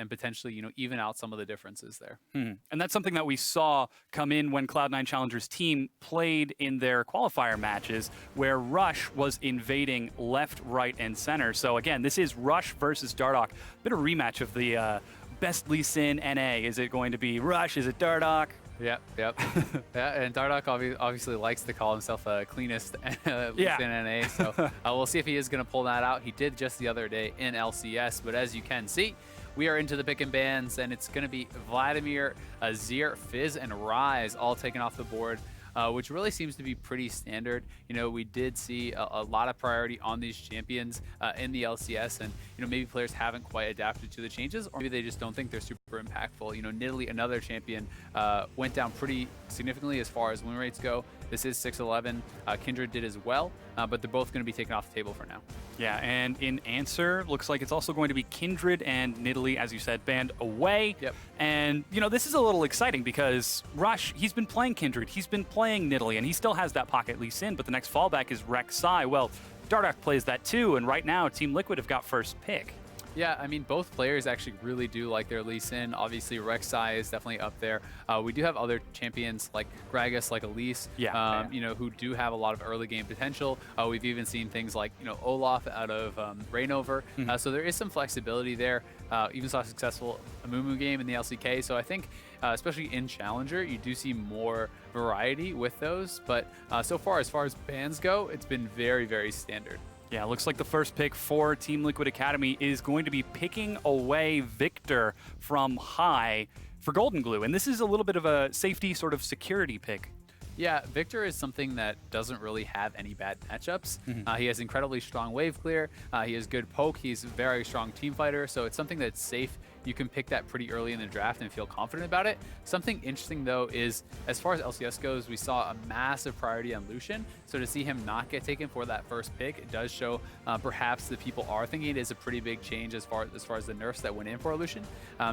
and potentially, you know, even out some of the differences there. And that's something that we saw come in when Cloud9 Challengers team played in their qualifier matches, where Rush was invading left, right, and center. So again, this is Rush versus Dardoch. Bit of rematch of the best Lee Sin NA. Is it going to be Rush? Is it Dardoch? Yep. Yeah, and Dardoch obviously likes to call himself a cleanest in NA, so we'll see if he is going to pull that out. He did just the other day in LCS, but as you can see, we are into the pick and bans, and it's going to be Vladimir, Azir, Fizz, and Rise all taken off the board, which really seems to be pretty standard. You know, we did see a lot of priority on these champions in the LCS, and, you know, maybe players haven't quite adapted to the changes, or maybe they just don't think they're super impactful. You know, Nidalee, another champion, went down pretty significantly as far as win rates go. This is 6-11. Kindred did as well, but they're both going to be taken off the table for now. Yeah, and in answer, looks like it's also going to be Kindred and Nidalee, as you said, banned away. Yep. And, you know, this is a little exciting because Rush, he's been playing Kindred, he's been playing Nidalee, and he still has that pocket Lee Sin, but the next fallback is Rek'Sai. Well, Dardoch plays that too, and right now, Team Liquid have got first pick. Yeah, I mean, both players actually really do like their Lee Sin. Obviously, Rek'Sai is definitely up there. We do have other champions like Gragas, like Elise, you know, who do have a lot of early game potential. We've even seen things like, you know, Olaf out of Reignover. So there is some flexibility there. Even saw a successful Amumu game in the LCK. So I think, especially in Challenger, you do see more variety with those. But so far as bans go, it's been very, very standard. Yeah, looks like the first pick for Team Liquid Academy is going to be picking away Victor from High for Golden Glue. And this is a little bit of a safety sort of security pick. Yeah, Victor is something that doesn't really have any bad matchups. He has incredibly strong wave clear. He has good poke. He's a very strong team fighter. So it's something that's safe. You can pick that pretty early in the draft and feel confident about it. Something interesting, though, is as far as LCS goes, we saw a massive priority on Lucian. So to see him not get taken for that first pick, it does show perhaps that people are thinking it is a pretty big change as far as the nerfs that went in for Lucian.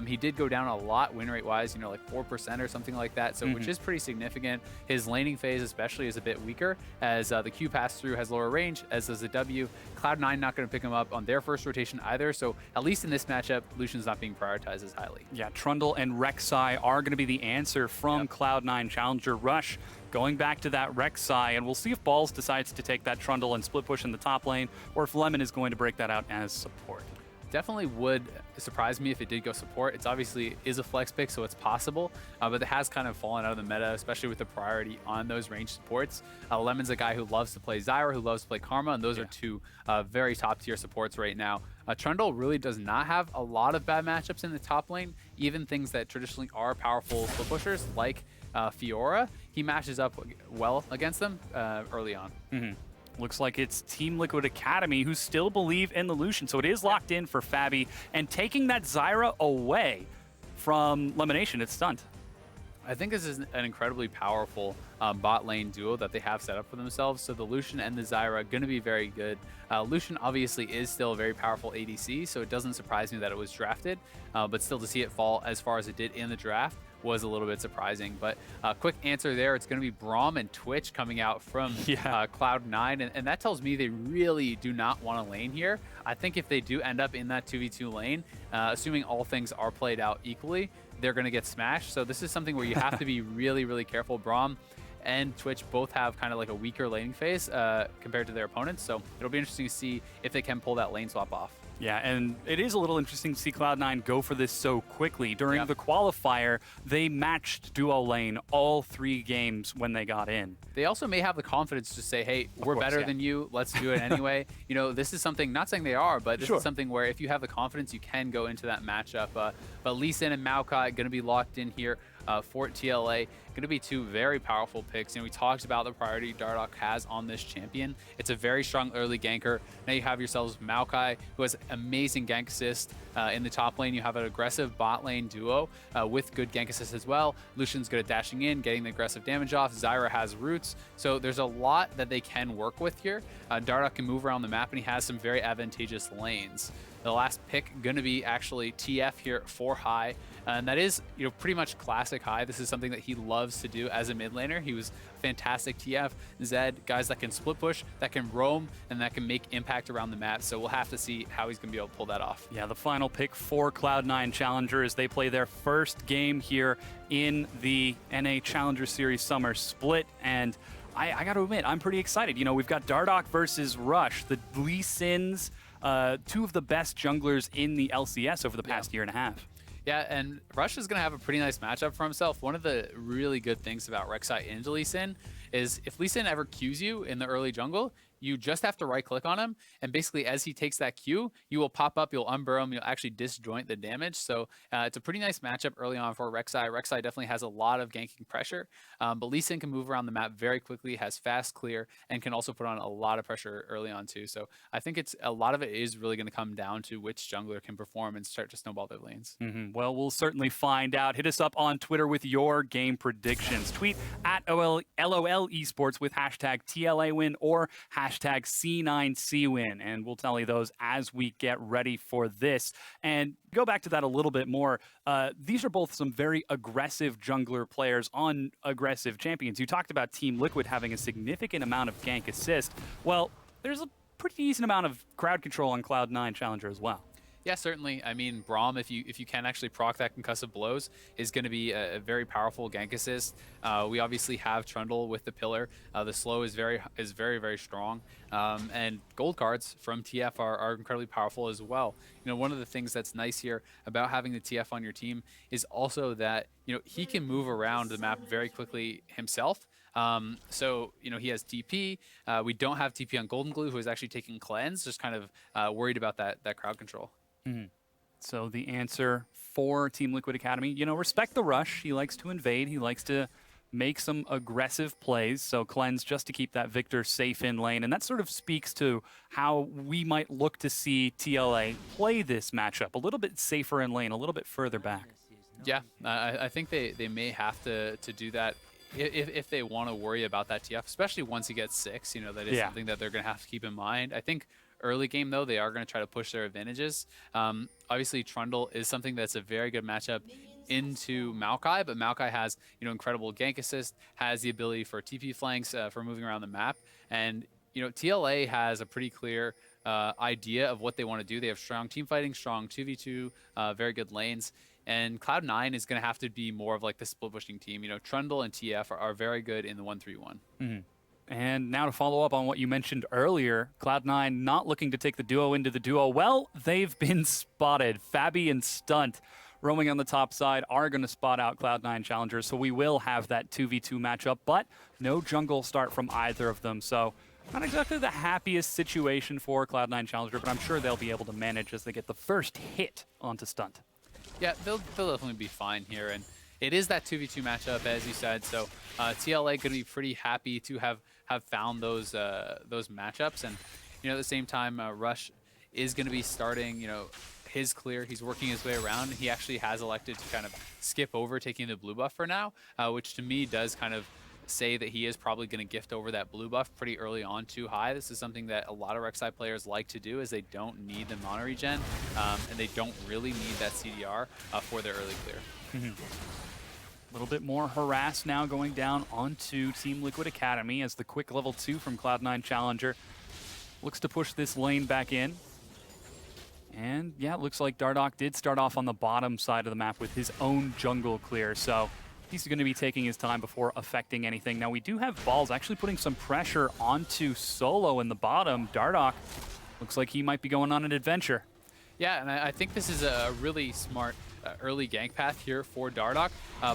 He did go down a lot win rate wise, you know, like 4% or something like that. So which is pretty significant. His laning phase especially is a bit weaker as the Q pass through has lower range, as does the W. Cloud9 not going to pick him up on their first rotation either. So at least in this matchup, Lucian's not being prioritized as highly. Yeah, Trundle and Rek'Sai are going to be the answer from Cloud9 Challenger. Rush going back to that Rek'Sai, and we'll see if Balls decides to take that Trundle and split push in the top lane, or if Lemon is going to break that out as support. Definitely would surprise me if it did go support. It's obviously is a flex pick, so it's possible, but it has kind of fallen out of the meta, especially with the priority on those range supports. Lemon's a guy who loves to play Zyra, who loves to play Karma, and those are two very top tier supports right now. Trundle really does not have a lot of bad matchups in the top lane, even things that traditionally are powerful split pushers like Fiora. He matches up well against them early on. Looks like it's Team Liquid Academy who still believe in the Lucian, so it is locked in for Fabi, and taking that Zyra away from Lemonation, it's stunned. I think this is an incredibly powerful bot lane duo that they have set up for themselves. So the Lucian and the Zyra are going to be very good. Lucian obviously is still a very powerful ADC, so it doesn't surprise me that it was drafted, but still to see it fall as far as it did in the draft was a little bit surprising. But quick answer there, it's going to be Braum and Twitch coming out from Cloud9, and that tells me they really do not want a lane here. I think if they do end up in that 2v2 lane, assuming all things are played out equally, they're going to get smashed. So this is something where you have to be really, really careful. Braum and Twitch both have kind of like a weaker laning phase compared to their opponents. So it'll be interesting to see if they can pull that lane swap off. Yeah, and it is a little interesting to see Cloud9 go for this so quickly. During the qualifier, they matched duo lane all 3 games when they got in. They also may have the confidence to say, hey, we're better than you, let's do it anyway. You know, this is something, not saying they are, but this is something where if you have the confidence, you can go into that matchup. But Lee Sin and Maokai going to be locked in here for TLA. Going to be 2 very powerful picks. And we talked about the priority Dardoch has on this champion. It's a very strong early ganker. Now you have yourselves Maokai, who has amazing gank assist in the top lane. You have an aggressive bot lane duo with good gank assist as well. Lucian's good at dashing in, getting the aggressive damage off. Zyra has roots. So there's a lot that they can work with here. Dardoch can move around the map, and he has some very advantageous lanes. The last pick going to be actually TF here for High. And that is, pretty much classic High. This is something that he loves to do as a mid laner. He was fantastic TF, Zed, guys that can split push, that can roam, and that can make impact around the map. So we'll have to see how he's going to be able to pull that off. Yeah, the final pick for Cloud9 Challenger as they play their first game here in the NA Challenger Series Summer Split. And I got to admit, I'm pretty excited. We've got Dardoch versus Rush, the Lee Sins, two of the best junglers in the LCS over the past year and a half. Yeah, and Rush is going to have a pretty nice matchup for himself. One of the really good things about Rek'Sai into Lee Sin is if Lee Sin ever Qs you in the early jungle, you just have to right-click on him, and basically as he takes that Q, you will pop up, you'll unburrow him, you'll actually disjoint the damage. So it's a pretty nice matchup early on for Rek'Sai. Rek'Sai definitely has a lot of ganking pressure, but Lee Sin can move around the map very quickly, has fast clear, and can also put on a lot of pressure early on too. So I think a lot of it is really going to come down to which jungler can perform and start to snowball their lanes. Well, we'll certainly find out. Hit us up on Twitter with your game predictions. Tweet at LOL eSports with hashtag TLA win or hashtag C9C win, and we'll tell you those as we get ready for this. And go back to that a little bit more. These are both some very aggressive jungler players on aggressive champions. You talked about Team Liquid having a significant amount of gank assist. Well, there's a pretty decent amount of crowd control on Cloud9 Challenger as well. Yeah, certainly. I mean, Braum, if you can actually proc that concussive blows, is going to be a very powerful gank assist. We obviously have Trundle with the pillar. The slow is very, very strong. And gold cards from TF are incredibly powerful as well. One of the things that's nice here about having the TF on your team is also that, he can move around the map very quickly himself. So, he has TP. We don't have TP on Golden Glue, who is actually taking cleanse, just kind of worried about that crowd control. So the answer for Team Liquid Academy, respect the Rush. He likes to invade. He likes to make some aggressive plays. So cleanse just to keep that Victor safe in lane. And that sort of speaks to how we might look to see TLA play this matchup. A little bit safer in lane, a little bit further back. Yeah, I think they may have to do that if they want to worry about that TF, especially once he gets 6. That is something that they're going to have to keep in mind. I think early game, though, they are going to try to push their advantages. Obviously, Trundle is something that's a very good matchup into Maokai, but Maokai has, incredible gank assist, has the ability for TP flanks for moving around the map. And, TLA has a pretty clear idea of what they want to do. They have strong team fighting, strong 2v2, very good lanes. And Cloud9 is going to have to be more of like the split pushing team. Trundle and TF are very good in the 1-3-1. And now to follow up on what you mentioned earlier, Cloud9 not looking to take the duo into the duo. Well, they've been spotted. Fabi and Stunt roaming on the top side are going to spot out Cloud9 Challengers, so we will have that 2v2 matchup, but no jungle start from either of them. So not exactly the happiest situation for Cloud9 Challenger, but I'm sure they'll be able to manage as they get the first hit onto Stunt. Yeah, they'll definitely be fine here. And it is that 2v2 matchup, as you said, so TLA going to be pretty happy to have found those matchups. And, at the same time, Rush is going to be starting, his clear. He's working his way around. He actually has elected to kind of skip over taking the blue buff for now, which to me does kind of say that he is probably going to gift over that blue buff pretty early on too high. This is something that a lot of Rek'Sai players like to do, is they don't need the mono regen, and they don't really need that CDR for their early clear. A little bit more harass now going down onto Team Liquid Academy as the quick level 2 from Cloud9 Challenger looks to push this lane back in. And yeah, it looks like Dardoch did start off on the bottom side of the map with his own jungle clear, so he's going to be taking his time before affecting anything. Now we do have Balls actually putting some pressure onto Solo in the bottom. Dardoch looks like he might be going on an adventure. Yeah, and I think this is a really smart early gank path here for Dardoch.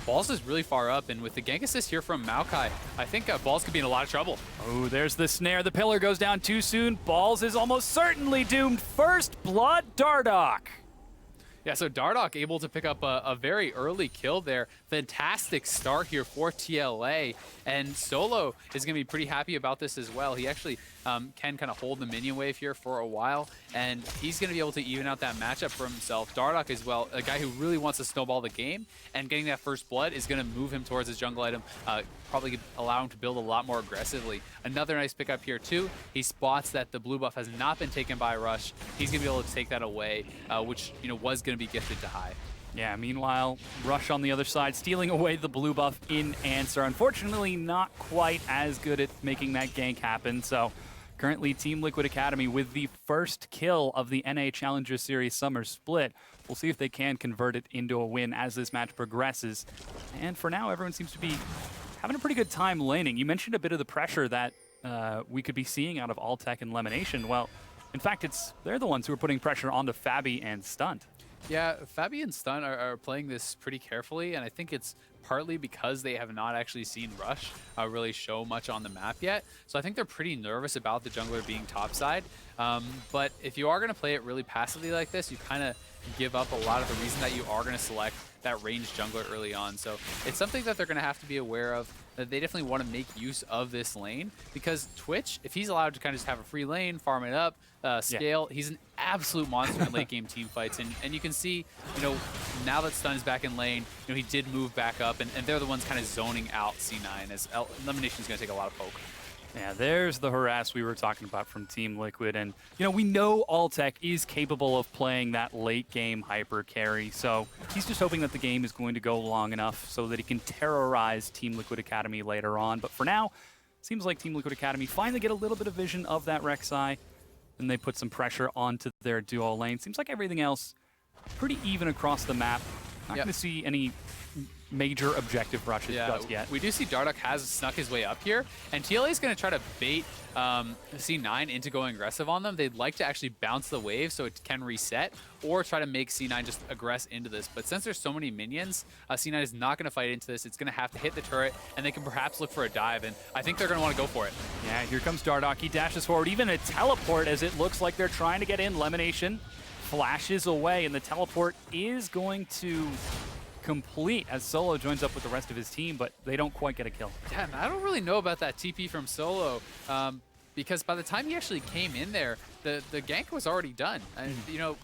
Balls is really far up, and with the gank assist here from Maokai, I think Balls could be in a lot of trouble. Oh, there's the snare. The pillar goes down too soon. Balls is almost certainly doomed. First blood, Dardoch. Yeah, so Dardoch able to pick up a very early kill there. Fantastic start here for TLA, and Solo is going to be pretty happy about this as well. He actually can kind of hold the minion wave here for a while, and he's going to be able to even out that matchup for himself. Dardoch as well, a guy who really wants to snowball the game, and getting that first blood is going to move him towards his jungle item, probably allow him to build a lot more aggressively. Another nice pickup here too. He spots that the blue buff has not been taken by Rush. He's going to be able to take that away, which was going to be gifted to High. Yeah, meanwhile, Rush on the other side, stealing away the blue buff in answer. Unfortunately, not quite as good at making that gank happen. So currently, Team Liquid Academy with the first kill of the NA Challenger Series Summer Split. We'll see if they can convert it into a win as this match progresses. And for now, everyone seems to be having a pretty good time laning. You mentioned a bit of the pressure that we could be seeing out of Alltech and Lemonation. Well, in fact, they're the ones who are putting pressure onto Fabi and Stunt. Yeah, Fabi and Stunt are playing this pretty carefully, and I think it's partly because they have not actually seen Rush really show much on the map yet. So I think they're pretty nervous about the jungler being topside. But if you are going to play it really passively like this, you kind of give up a lot of the reason that you are going to select that ranged jungler early on. So it's something that they're going to have to be aware of. That they definitely want to make use of this lane, because Twitch, if he's allowed to kind of just have a free lane, farm it up, scale, he's an absolute monster in late game team fights. And you can see, now that Stun is back in lane, he did move back up, and they're the ones kind of zoning out C9 as Elimination's going to take a lot of poke. Yeah, there's the harass we were talking about from Team Liquid. And, we know Alltech is capable of playing that late game hyper carry. So he's just hoping that the game is going to go long enough so that he can terrorize Team Liquid Academy later on. But for now, seems like Team Liquid Academy finally get a little bit of vision of that Rek'Sai, and they put some pressure onto their duo lane. Seems like everything else pretty even across the map. Not going to see any major objective rushes just yet. We do see Dardoch has snuck his way up here, and TLA is going to try to bait C9 into going aggressive on them. They'd like to actually bounce the wave so it can reset, or try to make C9 just aggress into this. But since there's so many minions, C9 is not going to fight into this. It's going to have to hit the turret, and they can perhaps look for a dive, and I think they're going to want to go for it. Yeah, here comes Dardoch. He dashes forward, even a teleport as it looks like they're trying to get in. Lemonation flashes away, and the teleport is going to complete as Solo joins up with the rest of his team, but they don't quite get a kill. Yeah, I don't really know about that TP from Solo, because by the time he actually came in there, the gank was already done. And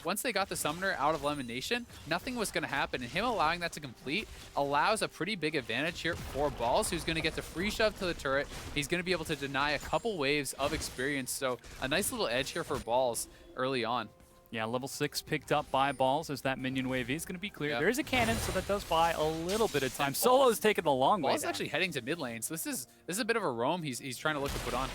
once they got the summoner out of Elimination, nothing was going to happen, and him allowing that to complete allows a pretty big advantage here for Balls, who's going to get the free shove to the turret. He's going to be able to deny a couple waves of experience, so a nice little edge here for Balls early on. Yeah, level 6 picked up by Balls as that minion wave is going to be clear. There is a cannon, so that does buy a little bit of time. Solo's taking the long way. Balls actually heading to mid lane, so this is a bit of a roam he's trying to look to put on.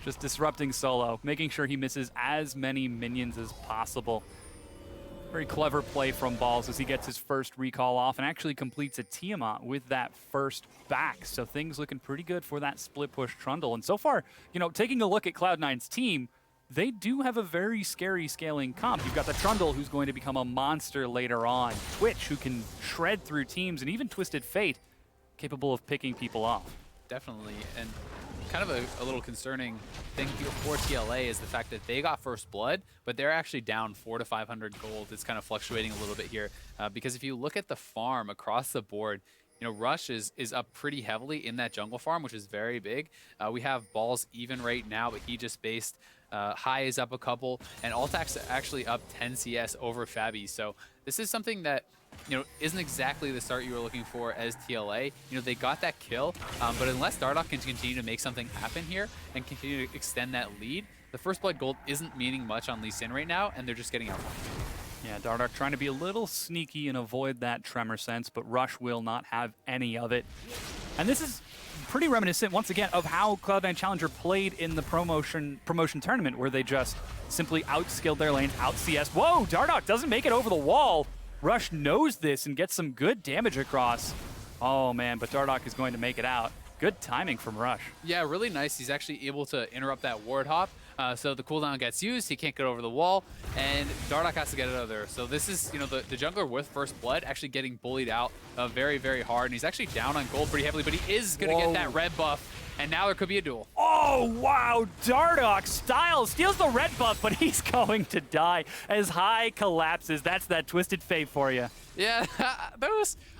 Just disrupting Solo, making sure he misses as many minions as possible. Very clever play from Balls as he gets his first recall off and actually completes a Tiamat with that first back. So things looking pretty good for that split push Trundle. And so far, taking a look at Cloud9's team, they do have a very scary scaling comp. You've got the Trundle, who's going to become a monster later on. Twitch, who can shred through teams, and even Twisted Fate, capable of picking people off. Definitely, and kind of a little concerning thing here for TLA is the fact that they got first blood, but they're actually down 400 to 500 gold. It's kind of fluctuating a little bit here, because if you look at the farm across the board, Rush is up pretty heavily in that jungle farm, which is very big. We have Balls even right now, but he just based. High is up a couple, and Alltech's actually up 10 CS over Fabi. So this is something that, isn't exactly the start you were looking for as TLA. They got that kill, but unless Dardoch can continue to make something happen here and continue to extend that lead, the first blood gold isn't meaning much on Lee Sin right now, and they're just getting out. Yeah, Dardoch trying to be a little sneaky and avoid that tremor sense, but Rush will not have any of it. And this is pretty reminiscent, once again, of how Cloud9 Challenger played in the promotion tournament, where they just simply outskilled their lane, out-CS. Whoa, Dardoch doesn't make it over the wall. Rush knows this and gets some good damage across. Oh, man, but Dardoch is going to make it out. Good timing from Rush. Yeah, really nice. He's actually able to interrupt that ward hop. So the cooldown gets used, he can't get over the wall, and Dardoch has to get it out of there. So this is, the jungler with first blood actually getting bullied out very, very hard, and he's actually down on gold pretty heavily, but he is going to get that red buff, and now there could be a duel. Oh, wow. Dardoch steals the red buff, but he's going to die as High collapses. That's that Twisted Fate for you. Yeah,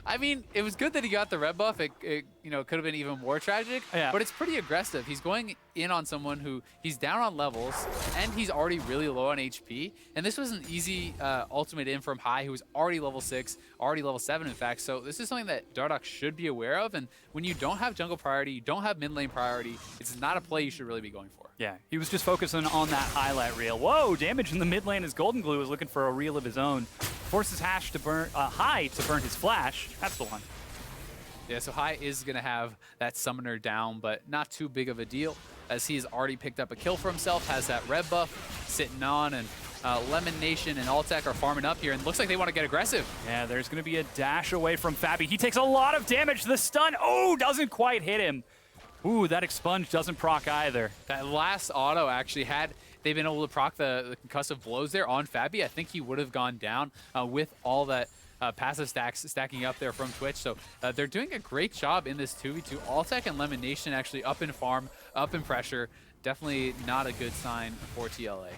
I mean, it was good that he got the red buff. It could have been even more tragic, but it's pretty aggressive. He's going in on someone who he's down on levels, and he's already really low on HP. And this was an easy ultimate in from High, who was already level 6, already level 7, in fact. So this is something that Dardoch should be aware of. And when you don't have jungle priority, you don't have mid lane priority, it's not a play you should really be going for. Yeah, he was just focusing on that highlight reel. Whoa, damage in the mid lane as Golden Glue is looking for a reel of his own. Forces Hash to burn High to burn his flash. That's the one. Yeah, so High is going to have that summoner down, but not too big of a deal, as he's already picked up a kill for himself, has that red buff sitting on, and Lemon Nation and Altec are farming up here, and looks like they want to get aggressive. Yeah, there's going to be a dash away from Fabi. He takes a lot of damage. The stun, doesn't quite hit him. Ooh, that expunge doesn't proc either. That last auto actually had they been able to proc the concussive blows there on Fabi, I think he would have gone down with all that passive stacking up there from Twitch. So they're doing a great job in this 2v2. Altec and Lemon Nation actually up in farm, up in pressure. Definitely not a good sign for TLA.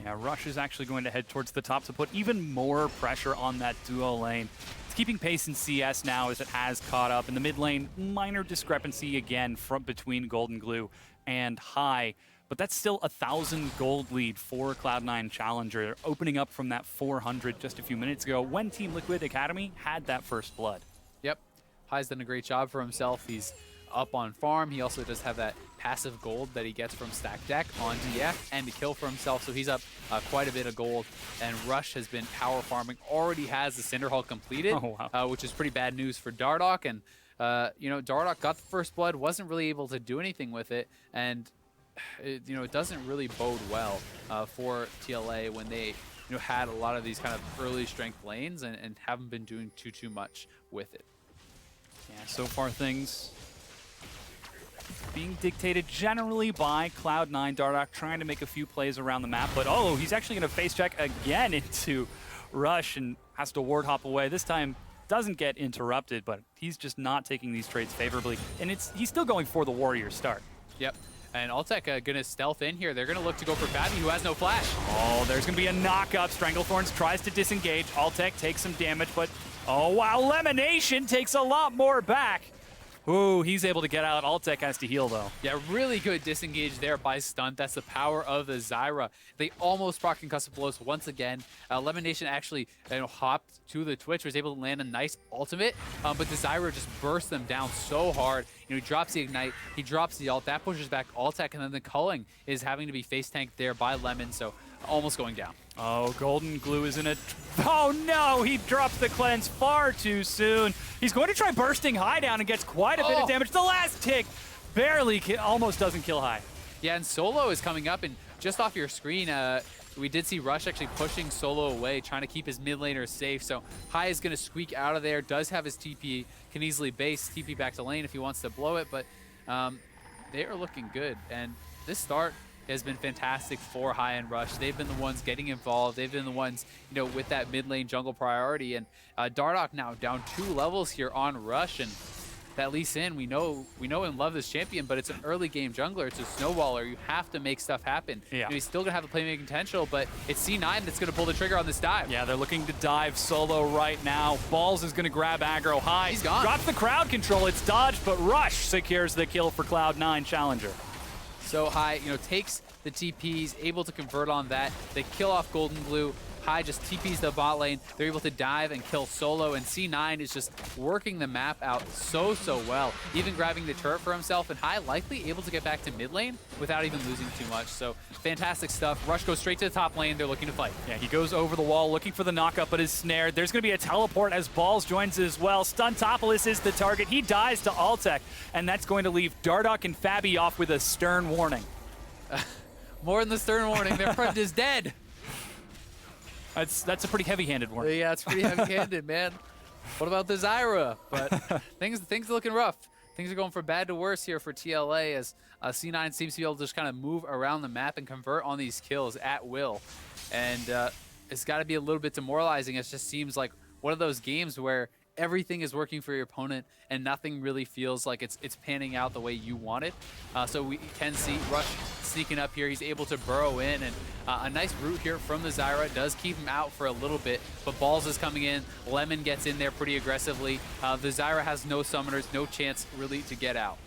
Yeah, Rush is actually going to head towards the top to put even more pressure on that duo lane. It's keeping pace in CS now as it has caught up. In the mid lane, minor discrepancy again from between Golden Glue and High. But that's still 1,000 gold lead for Cloud9 Challenger, opening up from that 400 just a few minutes ago when Team Liquid Academy had that first blood. Yep, High's done a great job for himself. He's up on farm. He also does have that passive gold that he gets from Stack Deck on DF and the kill for himself, so he's up quite a bit of gold. And Rush has been power farming, already has the Cinder Hull completed, which is pretty bad news for Dardoch. And Dardoch got the first blood, wasn't really able to do anything with it, and it doesn't really bode well for TLA when they had a lot of these kind of early strength lanes and haven't been doing too much with it. Yeah, so far things being dictated generally by Cloud9. Dardoch trying to make a few plays around the map, but he's actually going to face check again into Rush and has to ward hop away. This time doesn't get interrupted, but he's just not taking these trades favorably, and he's still going for the warrior start. Yep. And Altec going to stealth in here. They're going to look to go for Fabi, who has no flash. Oh, there's going to be a knock-up. Stranglethorns tries to disengage. Altec takes some damage, but wow, Lemonation takes a lot more back. Ooh, he's able to get out. Altec has to heal, though. Yeah, really good disengage there by Stunt. That's the power of the Zyra. They almost proc concussive blows once again. Lemon Nation actually hopped to the Twitch, was able to land a nice ultimate, but the Zyra just burst them down so hard. He drops the Ignite, he drops the ult, that pushes back Altec, and then the culling is having to be face tanked there by Lemon, so almost going down. Oh, Golden Glue is in a... Oh no, he drops the cleanse far too soon. He's going to try bursting High down and gets quite a bit of damage. The last tick barely almost doesn't kill High. Yeah, and Solo is coming up, and just off your screen, we did see Rush actually pushing Solo away, trying to keep his mid laner safe. So High is going to squeak out of there, does have his TP, can easily base TP back to lane if he wants to blow it, but they are looking good. And this start has been fantastic for High and Rush. They've been the ones getting involved. They've been the ones, with that mid lane jungle priority. And Dardoch now down 2 levels here on Rush, and that Lee Sin, we know and love this champion, but it's an early game jungler. It's a snowballer. You have to make stuff happen. Yeah. He's still gonna have the playmaking potential, but it's C9 that's gonna pull the trigger on this dive. Yeah, they're looking to dive Solo right now. Balls is gonna grab aggro. High. He's gone. Drops the crowd control. It's dodged, but Rush secures the kill for Cloud9 Challenger. So High, takes the TPs, able to convert on that. They kill off Golden Glue. High just TPs the bot lane. They're able to dive and kill Solo, and C9 is just working the map out so well. Even grabbing the turret for himself, and High likely able to get back to mid lane without even losing too much. So fantastic stuff. Rush goes straight to the top lane. They're looking to fight. Yeah, he goes over the wall looking for the knockup, but is snared. There's going to be a teleport as Balls joins as well. Stuntopolis is the target. He dies to Altec, and that's going to leave Dardoch and Fabi off with a stern warning. More than the stern warning. Their friend is dead. That's a pretty heavy-handed warning. Yeah, it's pretty heavy-handed, man. What about the Zyra? But things are looking rough. Things are going from bad to worse here for TLA as C9 seems to be able to just kind of move around the map and convert on these kills at will. And it's got to be a little bit demoralizing. It just seems like one of those games where everything is working for your opponent and nothing really feels like it's panning out the way you want it. So we can see Rush sneaking up here. He's able to burrow in, and a nice root here from the Zyra does keep him out for a little bit, but Balls is coming in. Lemon gets in there pretty aggressively. The Zyra has no summoners, no chance really to get out.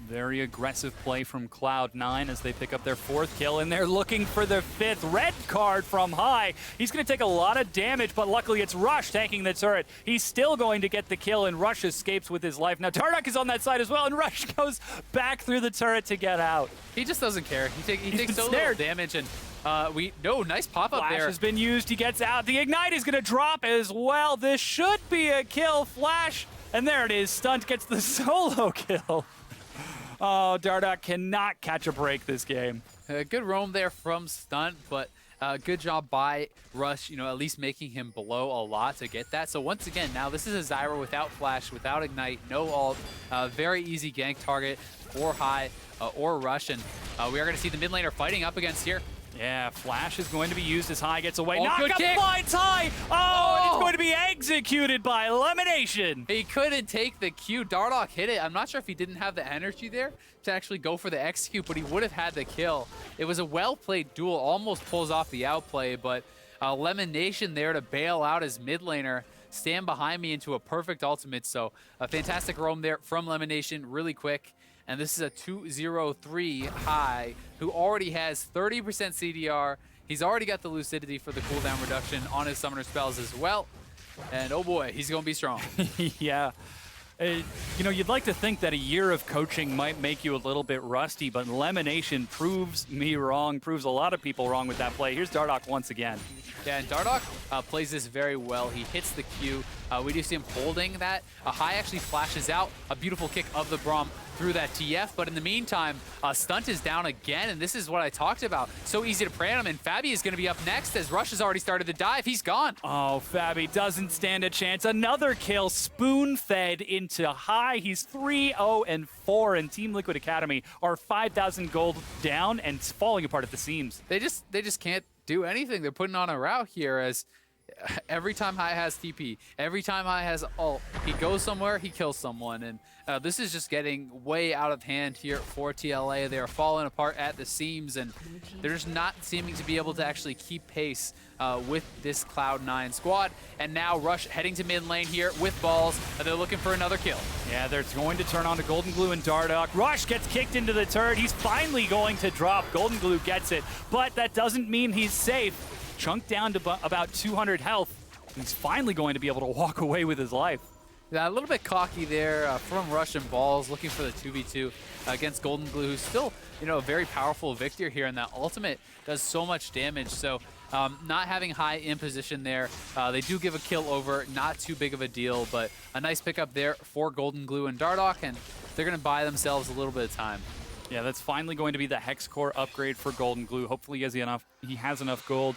Very aggressive play from Cloud9 as they pick up their 4th kill, and they're looking for the 5th red card from High. He's going to take a lot of damage, but luckily it's Rush tanking the turret. He's still going to get the kill, and Rush escapes with his life. Now Dardoch is on that side as well, and Rush goes back through the turret to get out. He just doesn't care. He takes so little damage, and nice pop-up there. Flash has been used. He gets out. The Ignite is going to drop as well. This should be a kill. Flash, and there it is. Stunt gets the solo kill. Oh, Dardoch cannot catch a break this game. Good roam there from Stunt, but good job by Rush, at least making him below a lot to get that. So once again, now this is a Zyra without Flash, without Ignite, no ult. Very easy gank target for High or Rush, and we are going to see the mid laner fighting up against here. Yeah, Flash is going to be used as High gets away. Oh, Knock up finds High! Oh, and it's going to be executed by Elimination. He couldn't take the Q. Dardoch hit it. I'm not sure if he didn't have the energy there to actually go for the execute, but he would have had the kill. It was a well-played duel, almost pulls off the outplay, but Elimination there to bail out his mid laner, stand behind me into a perfect ultimate. So a fantastic roam there from Elimination, really quick. And this is a 2-0-3 High, who already has 30% CDR. He's already got the Lucidity for the cooldown reduction on his summoner spells as well. And oh boy, he's going to be strong. Yeah. You'd like to think that a year of coaching might make you a little bit rusty, but Elimination proves me wrong, proves a lot of people wrong with that play. Here's Dardoch once again. Yeah, and Dardoch plays this very well. He hits the Q. We do see him holding that. High actually flashes out. A beautiful kick of the Braum through that TF, but in the meantime, Stunt is down again, and this is what I talked about. So easy to pray on him, and Fabi is going to be up next as Rush has already started the dive. He's gone. Oh, Fabi doesn't stand a chance. Another kill, spoon-fed into High. He's 3-0-4, and Team Liquid Academy are 5,000 gold down and falling apart at the seams. They just can't do anything. They're putting on a rout here as every time High has TP, every time High has ult, he goes somewhere, he kills someone, and this is just getting way out of hand here for TLA. They are falling apart at the seams, and they're just not seeming to be able to actually keep pace with this Cloud9 squad. And now Rush heading to mid lane here with Balls. They're looking for another kill. Yeah, they're going to turn on to Golden Glue and Dardoch. Rush gets kicked into the turret. He's finally going to drop. Golden Glue gets it, but that doesn't mean he's safe. Chunked down to about 200 health. He's finally going to be able to walk away with his life. Yeah, a little bit cocky there from Rush and Balls, looking for the 2v2 against Golden Glue, who's still, a very powerful Victor here, and that ultimate does so much damage. So not having High in position there, they do give a kill over, not too big of a deal, but a nice pickup there for Golden Glue and Dardoch, and they're going to buy themselves a little bit of time. Yeah, that's finally going to be the Hex Core upgrade for Golden Glue. Hopefully he has enough gold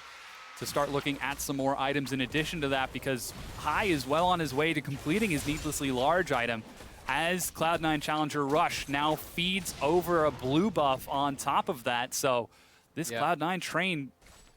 to start looking at some more items in addition to that, because High is well on his way to completing his needlessly large item as Cloud9 Challenger Rush now feeds over a blue buff on top of that. So this Cloud9 train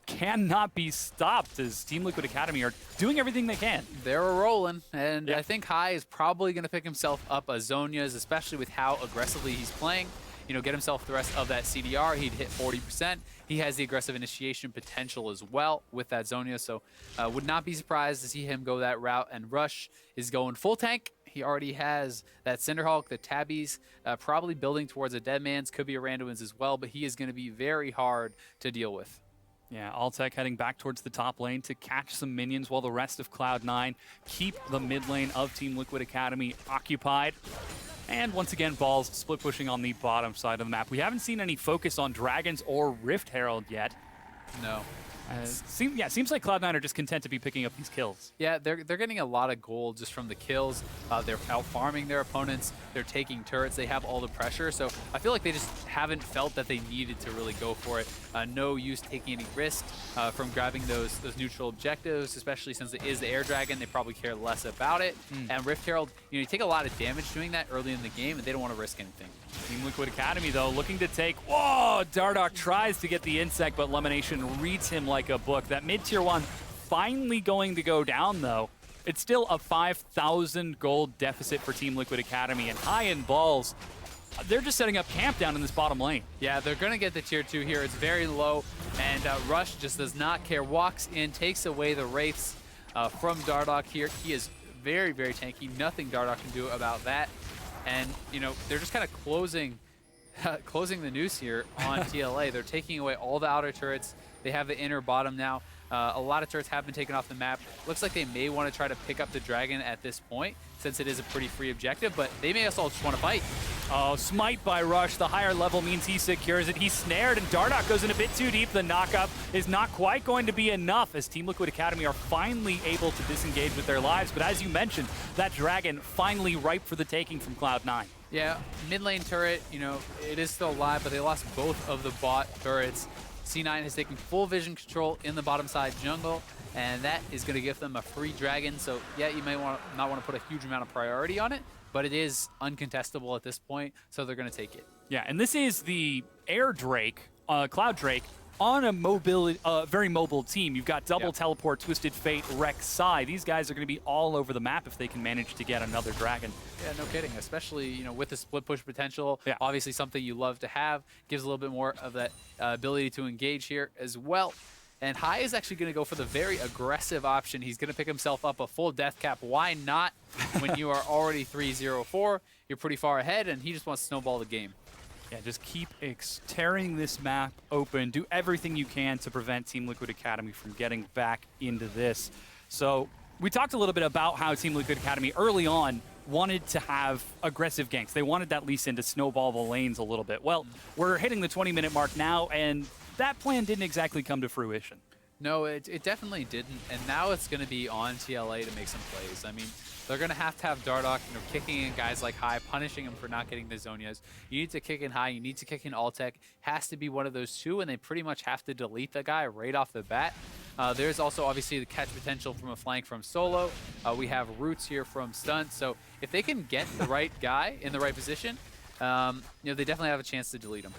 cannot be stopped as Team Liquid Academy are doing everything they can. They're rolling, and I think High is probably going to pick himself up a Zhonya's, especially with how aggressively he's playing. Get himself the rest of that CDR. He'd hit 40%. He has the aggressive initiation potential as well with that Zhonya, so would not be surprised to see him go that route. And Rush is going full tank. He already has that Cinderhulk, the Tabbies, probably building towards a Deadman's, could be a Randuin's as well, but he is going to be very hard to deal with. Yeah, Altec heading back towards the top lane to catch some minions while the rest of Cloud9 keep the mid lane of Team Liquid Academy occupied. And once again, Balls split pushing on the bottom side of the map. We haven't seen any focus on Dragons or Rift Herald yet. No. Seems like Cloud9 are just content to be picking up these kills. Yeah, they're getting a lot of gold just from the kills. They're out-farming their opponents. They're taking turrets. They have all the pressure. So I feel like they just haven't felt that they needed to really go for it. No use taking any risk from grabbing those neutral objectives, especially since it is the Air Dragon. They probably care less about it. And Rift Herald, you take a lot of damage doing that early in the game, and they don't want to risk anything. Team Liquid Academy, though, looking to take... Whoa! Dardoch tries to get the insect, but Elimination reads him like a book. That mid-tier one finally going to go down, though. It's still a 5,000 gold deficit for Team Liquid Academy, and High and Balls, they're just setting up camp down in this bottom lane. Yeah, they're going to get the tier 2 here. It's very low, and Rush just does not care. Walks in, takes away the Wraiths from Dardoch here. He is very, very tanky. Nothing Dardoch can do about that. And, you know, they're just kind of closing the noose here on TLA. They're taking away all the outer turrets. They have the inner bottom now. A lot of turrets have been taken off the map. Looks like they may want to try to pick up the dragon at this point, since it is a pretty free objective, but they may also just want to fight. Oh, smite by Rush. The higher level means he secures it. He's snared, and Dardoch goes in a bit too deep. The knockup is not quite going to be enough, as Team Liquid Academy are finally able to disengage with their lives. But as you mentioned, that dragon finally ripe for the taking from Cloud9. Yeah, mid lane turret, you know, it is still alive, but they lost both of the bot turrets. C9 has taken full vision control in the bottom side jungle, and that is going to give them a free dragon. So yeah, you may not want to put a huge amount of priority on it, but it is uncontestable at this point, so they're going to take it. Yeah, and this is the Air Drake, Cloud Drake, on a very mobile team. You've got double teleport, Twisted Fate, Rek'Sai. These guys are going to be all over the map if they can manage to get another dragon. Yeah, no kidding. Especially, you know, with the split push potential. Yeah. Obviously something you love to have. Gives a little bit more of that ability to engage here as well. And High is actually going to go for the very aggressive option. He's going to pick himself up a full death cap. Why not? When you are already 3-0-4, you're pretty far ahead, and he just wants to snowball the game. Yeah, just keep tearing this map open. Do everything you can to prevent Team Liquid Academy from getting back into this. So we talked a little bit about how Team Liquid Academy early on wanted to have aggressive ganks. They wanted that Lee Sin to snowball the lanes a little bit. Well, we're hitting the 20-minute mark now, and that plan didn't exactly come to fruition. No, it definitely didn't, and now it's going to be on TLA to make some plays. I mean, they're going to have Dardoch, you know, kicking in guys like High, punishing him for not getting the Zhonya's. You need to kick in High, you need to kick in Altec. Has to be one of those two, and they pretty much have to delete the guy right off the bat. There's also obviously the catch potential from a flank from Solo. We have Roots here from Stunt, so if they can get the right guy in the right position, you know, they definitely have a chance to delete him.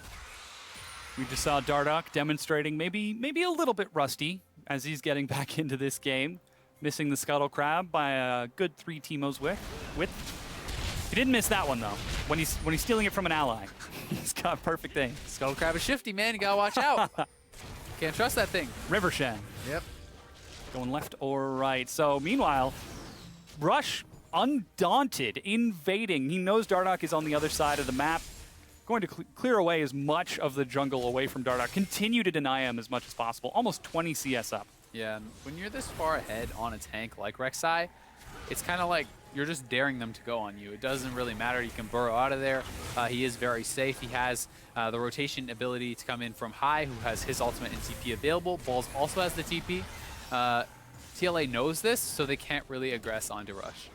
We just saw Dardoch demonstrating maybe a little bit rusty as he's getting back into this game. Missing the Scuttle Crab by a good 3 Teemos width. He didn't miss that one, though, when he's stealing it from an ally. He's got perfect aim. Scuttle Crab is shifty, man. You gotta watch out. Can't trust that thing. River Shen. Yep. Going left or right. So, meanwhile, Rush, undaunted, invading. He knows Dardoch is on the other side of the map. Going to clear away as much of the jungle away from Dardoch. Continue to deny him as much as possible. Almost 20 CS up. Yeah, when you're this far ahead on a tank like Rek'Sai, it's kind of like you're just daring them to go on you. It doesn't really matter. You can burrow out of there. He is very safe. He has the rotation ability to come in from High, who has his ultimate and TP available. Balls also has the TP. TLA knows this, so they can't really aggress onto Rush.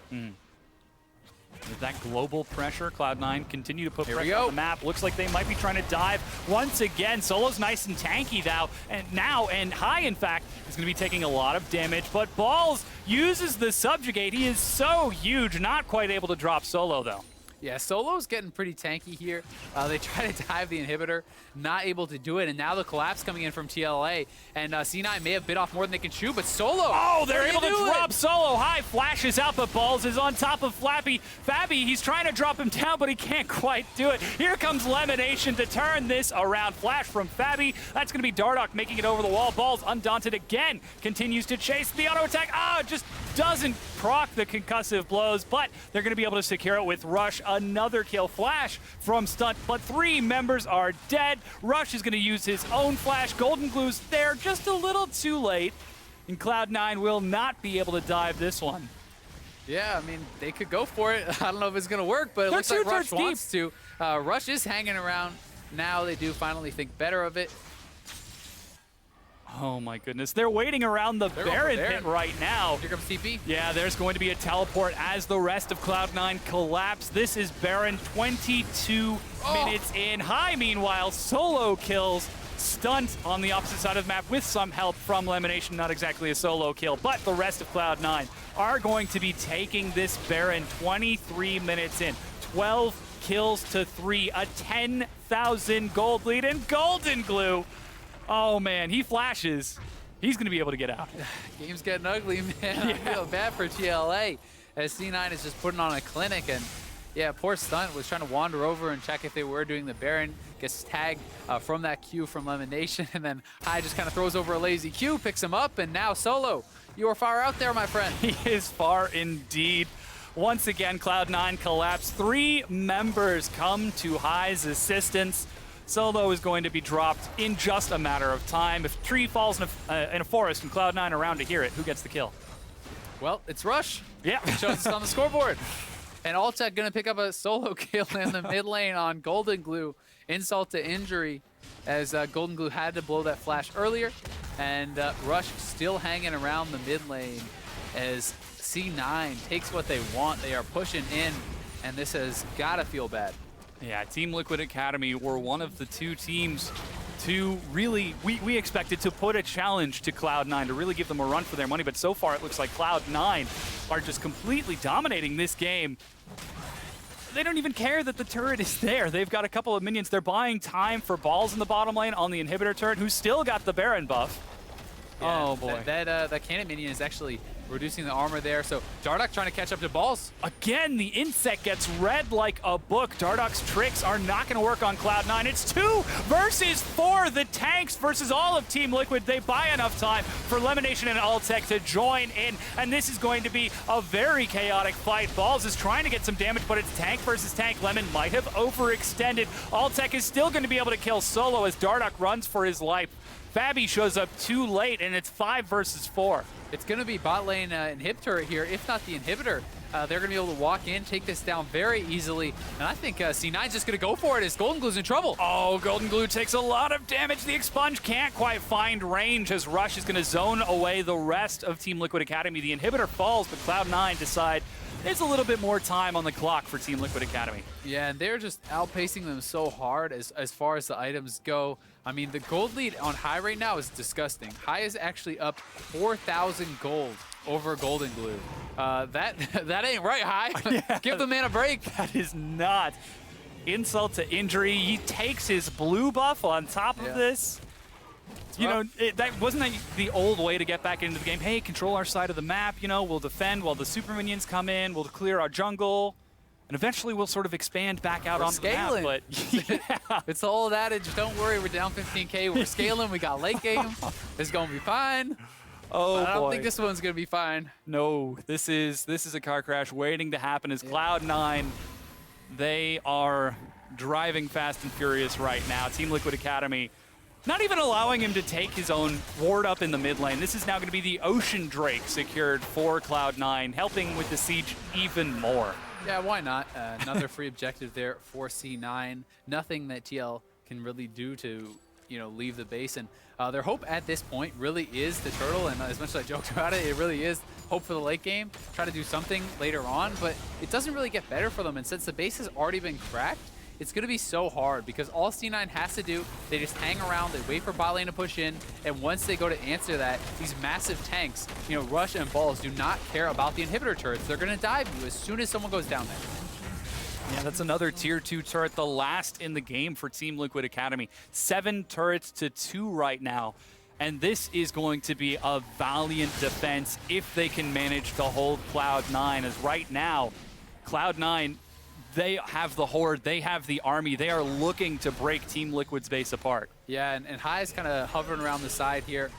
With that global pressure, Cloud9 continue to put pressure on the map. Looks like they might be trying to dive once again. Solo's nice and tanky and High, in fact, is going to be taking a lot of damage. But Balls uses the subjugate. He is so huge, not quite able to drop Solo, though. Yeah, Solo's getting pretty tanky here. They try to dive the inhibitor, not able to do it, and now the collapse coming in from TLA, and C9 may have bit off more than they can chew, but Solo! Oh, they're able to drop Solo. High flashes out, but Balls is on top of Fabby, he's trying to drop him down, but he can't quite do it. Here comes Lemonation to turn this around. Flash from Fabby. That's going to be Dardoch making it over the wall. Balls, undaunted again, continues to chase the auto attack. Just doesn't proc the concussive blows, but they're going to be able to secure it with Rush. Another kill. Flash from Stunt, but 3 members are dead. Rush is going to use his own flash. Golden Glue's there just a little too late, and Cloud9 will not be able to dive this one. Yeah, I mean, they could go for it. I don't know if it's going to work, but it looks like Rush wants to. Rush is hanging around now. They do finally think better of it. Oh my goodness, they're waiting around the Baron pit right now. Here comes TP. Yeah, there's going to be a teleport as the rest of Cloud9 collapse. This is Baron 22 minutes in. High, meanwhile, solo kills. Stunt on the opposite side of the map with some help from Lemonation. Not exactly a solo kill, but the rest of Cloud9 are going to be taking this Baron 23 minutes in. 12 kills to 3, a 10,000 gold lead, and Golden Glue. Oh man, he flashes. he's going to be able to get out. Game's getting ugly, man. Yeah. I feel bad for TLA as C9 is just putting on a clinic. And yeah, poor Stunt was trying to wander over and check if they were doing the Baron. Gets tagged from that Q from Lemon Nation. And then High just kind of throws over a lazy Q, picks him up, and now Solo. You are far out there, my friend. He is far indeed. Once again, Cloud9 collapse. 3 members come to High's assistance. Solo is going to be dropped in just a matter of time. If a tree falls in a forest and Cloud9 around to hear it, who gets the kill? Well, it's Rush. Yeah. It shows us on the scoreboard. And Altec gonna pick up a solo kill in the mid lane on Golden Glue. Insult to injury as Golden Glue had to blow that flash earlier. And Rush still hanging around the mid lane as C9 takes what they want. They are pushing in, and this has gotta feel bad. Yeah, Team Liquid Academy were one of the 2 teams to really, we expected to put a challenge to Cloud9 to really give them a run for their money, but so far it looks like Cloud9 are just completely dominating this game. They don't even care that the turret is there. They've got a couple of minions. They're buying time for balls in the bottom lane on the inhibitor turret, who's still got the Baron buff. Yeah, oh boy. That cannon minion is actually reducing the armor there. So Dardoch trying to catch up to balls. Again, the insect gets read like a book. Dardoch's tricks are not going to work on Cloud9. It's 2 versus 4. The tanks versus all of Team Liquid. They buy enough time for Lemonation and Altec to join in, and this is going to be a very chaotic fight. Balls is trying to get some damage, but it's tank versus tank. Lemon might have overextended. Altec is still going to be able to kill Solo as Dardoch runs for his life. Fabi shows up too late, and it's 5 versus 4. It's going to be bot lane inhib turret here, if not the inhibitor. They're going to be able to walk in, take this down very easily. And I think C9's just going to go for it as Golden Glue's in trouble. Oh, Golden Glue takes a lot of damage. The Expunge can't quite find range as Rush is going to zone away the rest of Team Liquid Academy. The inhibitor falls, but Cloud9 decide there's a little bit more time on the clock for Team Liquid Academy. Yeah, and they're just outpacing them so hard as far as the items go. I mean, the gold lead on High right now is disgusting. High is actually up 4,000 gold over Golden Glue. That ain't right, High. Yeah. Give the man a break. That is not. Insult to injury. He takes his blue buff on top of this. You know, that wasn't the old way to get back into the game. Hey, control our side of the map, you know, we'll defend while the super minions come in, we'll clear our jungle, and eventually we'll sort of expand back out onto the map. But yeah. It's the old adage, don't worry, we're down 15K, we're scaling, we got late game, it's gonna be fine. Oh, but I don't think this one's gonna be fine. No, this is a car crash waiting to happen as Cloud9, they are driving fast and furious right now. Team Liquid Academy not even allowing him to take his own ward up in the mid lane. This is now going to be the Ocean Drake secured for Cloud9, helping with the siege even more. Yeah, why not? Another free objective there for C9. Nothing that TL can really do to, you know, leave the base. And their hope at this point really is the turtle. And as much as I joked about it, it really is hope for the late game. Try to do something later on, but it doesn't really get better for them. And since the base has already been cracked, it's going to be so hard because all C9 has to do, they just hang around, they wait for bot lane to push in, and once they go to answer that, these massive tanks, you know, Rush and Balls do not care about the inhibitor turrets. They're going to dive you as soon as someone goes down there. Yeah, that's another tier 2 turret, the last in the game for Team Liquid Academy. 7 turrets to 2 right now. And this is going to be a valiant defense if they can manage to hold Cloud9, as right now, Cloud9, they have the horde, they have the army, they are looking to break Team Liquid's base apart. Yeah, and High's kind of hovering around the side here.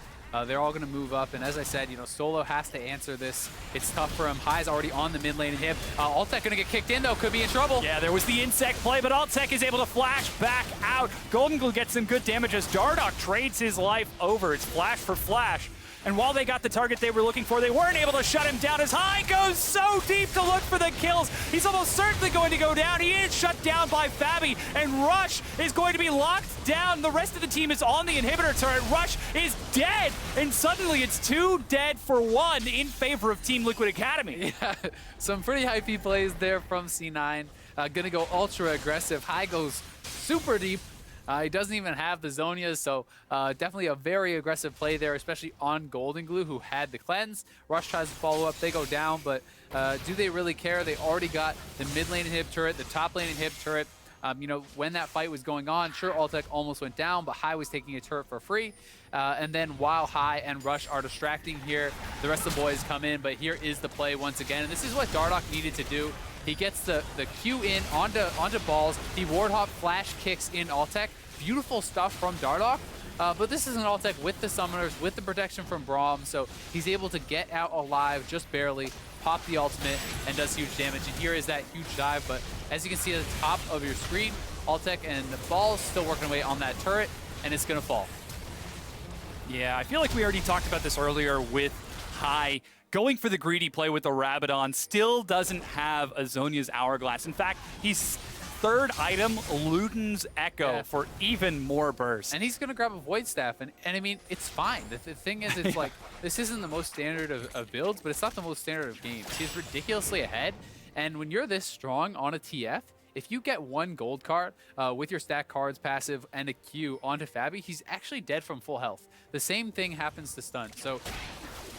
They're all going to move up, and as I said, you know, Solo has to answer this. It's tough for him. High's already on the mid lane hip. Altec going to get kicked in, though. Could be in trouble. Yeah, there was the insect play, but Altec is able to flash back out. Golden Glue gets some good damage as Dardoch trades his life over. It's flash for flash. And while they got the target they were looking for, they weren't able to shut him down as High goes so deep to look for the kills. He's almost certainly going to go down. He is shut down by Fabi, and Rush is going to be locked down. The rest of the team is on the inhibitor turret. Rush is dead, and suddenly it's 2 dead for 1 in favor of Team Liquid Academy. Yeah, some pretty hypey plays there from C9. Gonna go ultra aggressive. High goes super deep. He doesn't even have the Zonias, so definitely a very aggressive play there, especially on Golden Glue, who had the cleanse. Rush tries to follow up, they go down, but do they really care? They already got the mid lane inhib turret, the top lane inhib turret. You know, when that fight was going on, sure, Altec almost went down, but High was taking a turret for free. And then while High and Rush are distracting here, the rest of the boys come in, but here is the play once again. And this is what Dardoch needed to do. He gets the Q in onto balls. He ward hop flash kicks in Altec. Beautiful stuff from Dardoch. But this is an Altec with the summoners, with the protection from Braum, so he's able to get out alive just barely, pop the ultimate, and does huge damage. And here is that huge dive, but as you can see at the top of your screen, Altec and the ball still working away on that turret, and it's going to fall. Yeah, I feel like we already talked about this earlier with High. Going for the greedy play with the Rabadon still doesn't have Azonia's Hourglass. In fact, he's third item, Luden's Echo, for even more burst. And he's going to grab a Void Staff, and I mean, it's fine. The thing is, it's like, this isn't the most standard of builds, but it's not the most standard of games. He's ridiculously ahead, and when you're this strong on a TF, if you get one gold card with your stack cards passive and a Q onto Fabi, he's actually dead from full health. The same thing happens to stun. So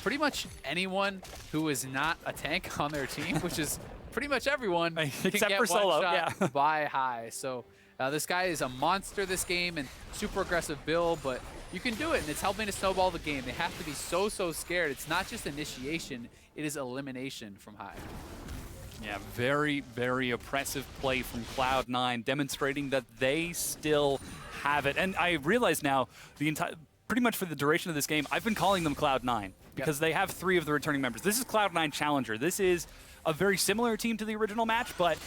pretty much anyone who is not a tank on their team, which is pretty much everyone, except for solo, by High. So this guy is a monster this game and super aggressive build, but you can do it, and it's helping to snowball the game. They have to be so scared. It's not just initiation, it is elimination from High. Yeah, very, very oppressive play from Cloud9, demonstrating that they still have it. And I realize now, pretty much for the duration of this game, I've been calling them Cloud9 because they have 3 of the returning members. This is Cloud9 Challenger. This is a very similar team to the original match, but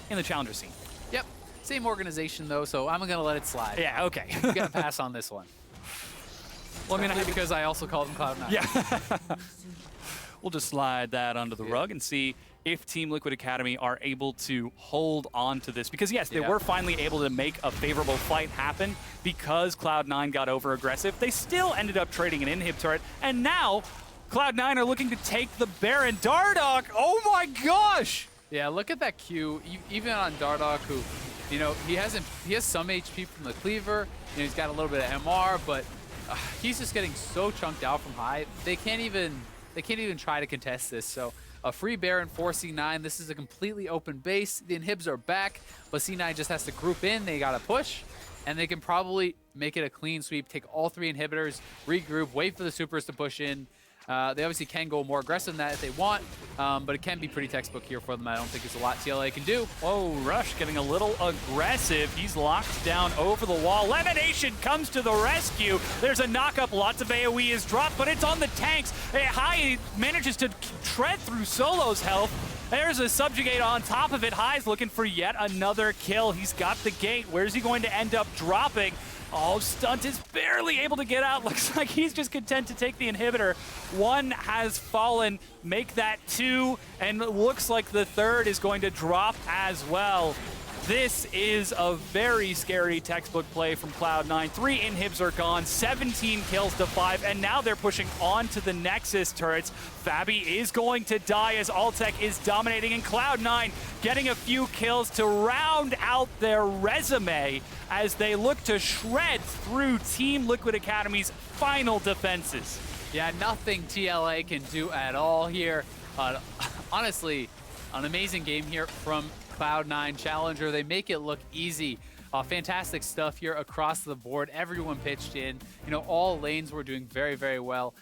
in the Challenger scene. Yep, same organization though, so I'm gonna let it slide. Yeah, okay. I'm gonna pass on this one. Well, I mean, because I also called them Cloud9. Yeah. We'll just slide that under the rug and see if Team Liquid Academy are able to hold on to this. Because yes, they were finally able to make a favorable fight happen because Cloud9 got over aggressive. They still ended up trading an inhib turret, and now Cloud9 are looking to take the Baron. Dardoch, oh my gosh! Yeah, look at that Q, even on Dardoch, who, you know, he has some HP from the cleaver, you know, he's got a little bit of MR, but he's just getting so chunked out from High. They can't even try to contest this. So a free Baron for C9. This is a completely open base. The inhibs are back, but C9 just has to group in. They got to push, and they can probably make it a clean sweep, take all 3 inhibitors, regroup, wait for the supers to push in. They obviously can go more aggressive than that if they want, but it can be pretty textbook here for them. I don't think there's a lot TLA can do. Whoa, Rush getting a little aggressive. He's locked down over the wall. Lemonation comes to the rescue. There's a knock-up. Lots of AoE is dropped, but it's on the tanks. High manages to tread through Solo's health. There's a subjugate on top of it. High's looking for yet another kill. He's got the gate. Where's he going to end up dropping? Oh, Stunt is barely able to get out. Looks like he's just content to take the inhibitor. 1 has fallen, make that 2, and it looks like the 3rd is going to drop as well. This is a very scary textbook play from Cloud9. 3 inhibs are gone, 17 kills to 5, and now they're pushing on to the Nexus turrets. Fabi is going to die as Altec is dominating, and Cloud9 getting a few kills to round out their resume as they look to shred through Team Liquid Academy's final defenses. Yeah, nothing TLA can do at all here. Honestly, an amazing game here from Cloud9 Challenger. They make it look easy. Fantastic stuff here across the board. Everyone pitched in. You know, all lanes were doing very, very well.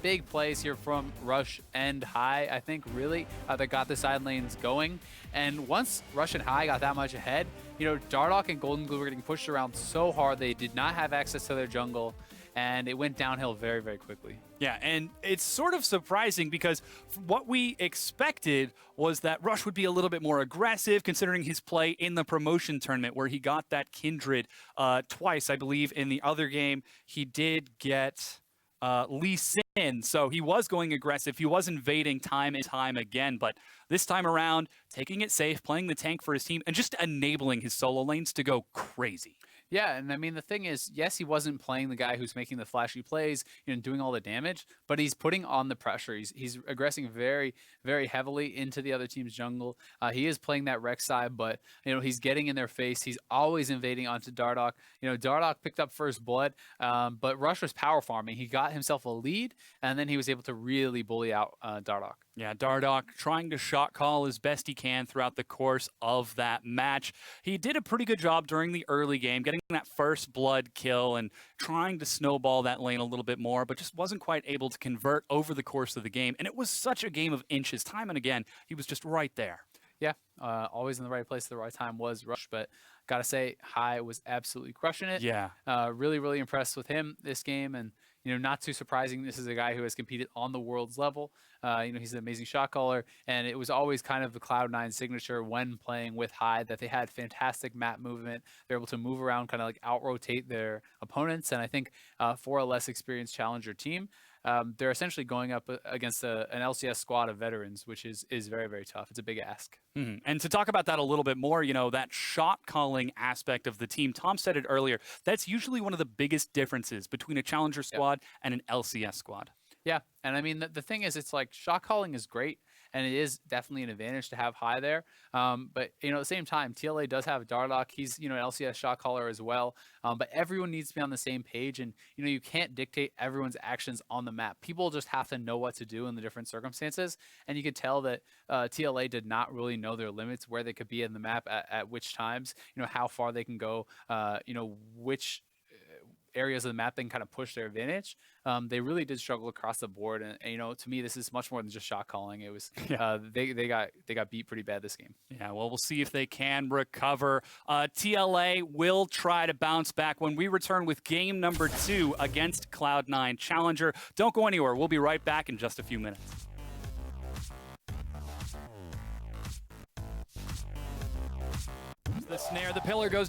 Big plays here from Rush and High, I think, really, that got the side lanes going. And once Rush and High got that much ahead, you know, Dardoch and Golden Glue were getting pushed around so hard they did not have access to their jungle, and it went downhill very, very quickly. Yeah, and it's sort of surprising because what we expected was that Rush would be a little bit more aggressive considering his play in the promotion tournament where he got that Kindred twice, I believe. In the other game, he did get Lee Sin, so he was going aggressive. He was invading time and time again, but this time around, taking it safe, playing the tank for his team, and just enabling his solo lanes to go crazy. Yeah, and I mean, the thing is, yes, he wasn't playing the guy who's making the flashy plays, you know, doing all the damage, but he's putting on the pressure. He's aggressing very, very heavily into the other team's jungle. He is playing that Rex side, but, you know, he's getting in their face. He's always invading onto Dardoch. You know, Dardoch picked up first blood, but Rush was power farming. He got himself a lead, and then he was able to really bully out Dardoch. Yeah, Dardoch trying to shot call as best he can throughout the course of that match. He did a pretty good job during the early game, getting that first blood kill and trying to snowball that lane a little bit more, but just wasn't quite able to convert over the course of the game. And it was such a game of inches. Time and again, he was just right there. Yeah, always in the right place at the right time was Rush, but gotta say, High was absolutely crushing it. Yeah. Really, really impressed with him this game, and not too surprising. This is a guy who has competed on the world's level. He's an amazing shot caller, and it was always kind of the Cloud9 signature when playing with High that they had fantastic map movement. They're able to move around, kind of like out-rotate their opponents, and I think for a less experienced challenger team, they're essentially going up against an LCS squad of veterans, which is very, very tough. It's a big ask. And to talk about that a little bit more, that shot calling aspect of the team, Tom said it earlier, that's usually one of the biggest differences between a challenger squad and an LCS squad. Yeah, and I mean, the thing is, it's like shot calling is great, and it is definitely an advantage to have High there. But, at the same time, TLA does have Dardoch. He's, an LCS shot caller as well. But everyone needs to be on the same page, and, you can't dictate everyone's actions on the map. People just have to know what to do in the different circumstances, and you could tell that TLA did not really know their limits, where they could be in the map at which times, how far they can go, which areas of the map they can kind of push their advantage. They really did struggle across the board, and to me, this is much more than just shot calling. It was they got beat pretty bad this game. Yeah, well, we'll see if they can recover. TLA will try to bounce back when we return with game number 2 against Cloud9 Challenger. Don't go anywhere. We'll be right back in just a few minutes. The snare, the pillar goes down.